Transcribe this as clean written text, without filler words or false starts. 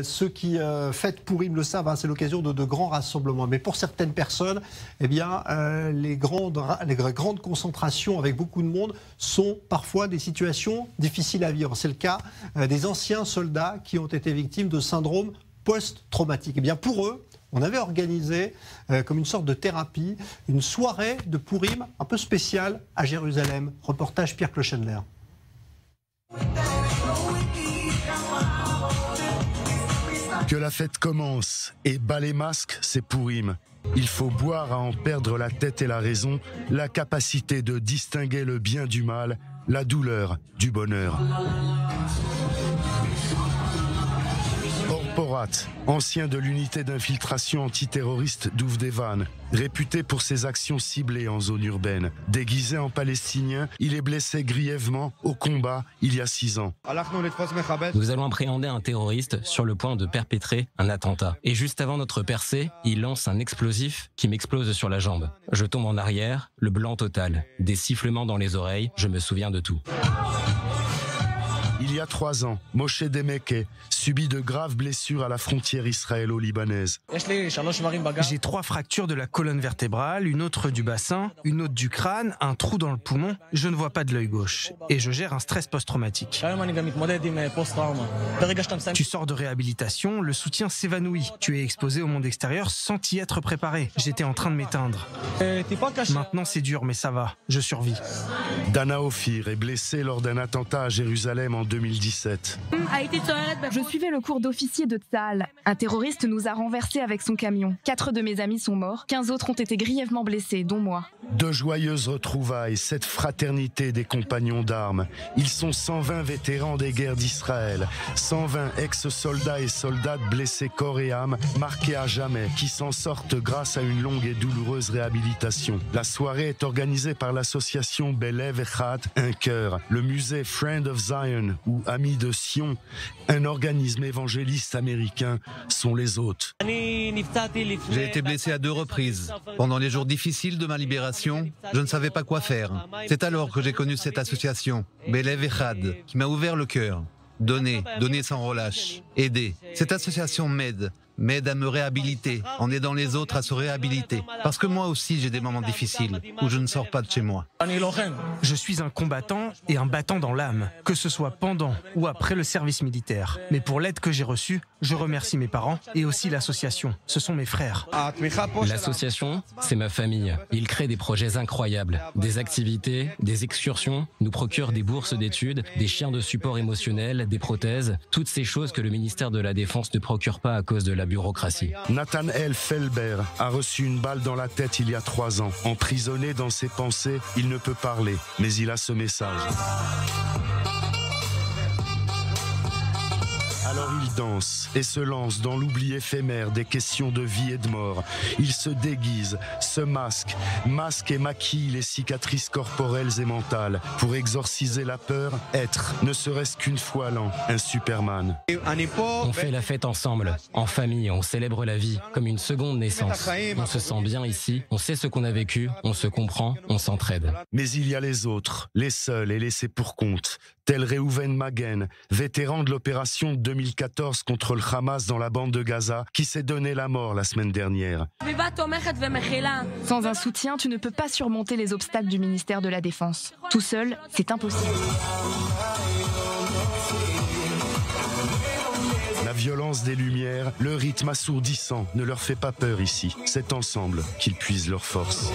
Ceux qui fêtent Pourim le savent, hein, c'est l'occasion de grands rassemblements. Mais pour certaines personnes, eh bien, les grandes concentrations avec beaucoup de monde sont parfois des situations difficiles à vivre. C'est le cas des anciens soldats qui ont été victimes de syndrome post-traumatique. Eh bien, pour eux, on avait organisé comme une sorte de thérapie, une soirée de Pourim un peu spéciale à Jérusalem. Reportage Pierre Clochenler. Que la fête commence et bas les masques, c'est Pourim. Il faut boire à en perdre la tête et la raison, la capacité de distinguer le bien du mal, la douleur du bonheur. Porat, ancien de l'unité d'infiltration antiterroriste d'Ouvdevan, réputé pour ses actions ciblées en zone urbaine. Déguisé en palestinien, il est blessé grièvement au combat il y a 6 ans. Nous allons appréhender un terroriste sur le point de perpétrer un attentat. Et juste avant notre percée, il lance un explosif qui m'explose sur la jambe. Je tombe en arrière, le blanc total, des sifflements dans les oreilles, je me souviens de tout. Il y a 3 ans, Moshe Demeke subit de graves blessures à la frontière israélo-libanaise. J'ai 3 fractures de la colonne vertébrale, une autre du bassin, une autre du crâne, un trou dans le poumon. Je ne vois pas de l'œil gauche et je gère un stress post-traumatique. Tu sors de réhabilitation, le soutien s'évanouit. Tu es exposé au monde extérieur sans y être préparé. J'étais en train de m'éteindre. Maintenant c'est dur mais ça va, je survis. Dana Ophir est blessée lors d'un attentat à Jérusalem en 2017. Je suivais le cours d'officier de Tsahal. Un terroriste nous a renversés avec son camion. 4 de mes amis sont morts, 15 autres ont été grièvement blessés, dont moi. De joyeuses retrouvailles, cette fraternité des compagnons d'armes. Ils sont 120 vétérans des guerres d'Israël, 120 ex-soldats et soldates blessés corps et âme, marqués à jamais, qui s'en sortent grâce à une longue et douloureuse réhabilitation. La soirée est organisée par l'association Belev Echad, un cœur, le musée Friend of Zion, ou Amis de Sion, un organisme évangéliste américain, sont les hôtes. J'ai été blessé à 2 reprises. Pendant les jours difficiles de ma libération, je ne savais pas quoi faire. C'est alors que j'ai connu cette association, Belev Echad, qui m'a ouvert le cœur. Donner sans relâche, aider. Cette association m'aide à me réhabiliter, en aidant les autres à se réhabiliter. Parce que moi aussi, j'ai des moments difficiles où je ne sors pas de chez moi. Je suis un combattant et un battant dans l'âme, que ce soit pendant ou après le service militaire. Mais pour l'aide que j'ai reçue, je remercie mes parents et aussi l'association. Ce sont mes frères. L'association, c'est ma famille. Ils créent des projets incroyables, des activités, des excursions, nous procurent des bourses d'études, des chiens de support émotionnel, des prothèses, toutes ces choses que le ministère de la Défense ne procure pas à cause de la bureaucratie. Nathanael Felber a reçu une balle dans la tête il y a 3 ans. Emprisonné dans ses pensées, il ne peut parler, mais il a ce message. Alors il danse et se lance dans l'oubli éphémère des questions de vie et de mort. Il se déguise, se masque et maquille les cicatrices corporelles et mentales pour exorciser la peur, être, ne serait-ce qu'une fois l'an, un Superman. On fait la fête ensemble, en famille, on célèbre la vie comme une seconde naissance. On se sent bien ici, on sait ce qu'on a vécu, on se comprend, on s'entraide. Mais il y a les autres, les seuls et laissés pour compte, tel Reuven Magen, vétéran de l'opération 2014 contre le Hamas dans la bande de Gaza, qui s'est donné la mort la semaine dernière. Sans un soutien, tu ne peux pas surmonter les obstacles du ministère de la Défense. Tout seul, c'est impossible. La violence des lumières, le rythme assourdissant ne leur fait pas peur ici. C'est ensemble qu'ils puisent leur force.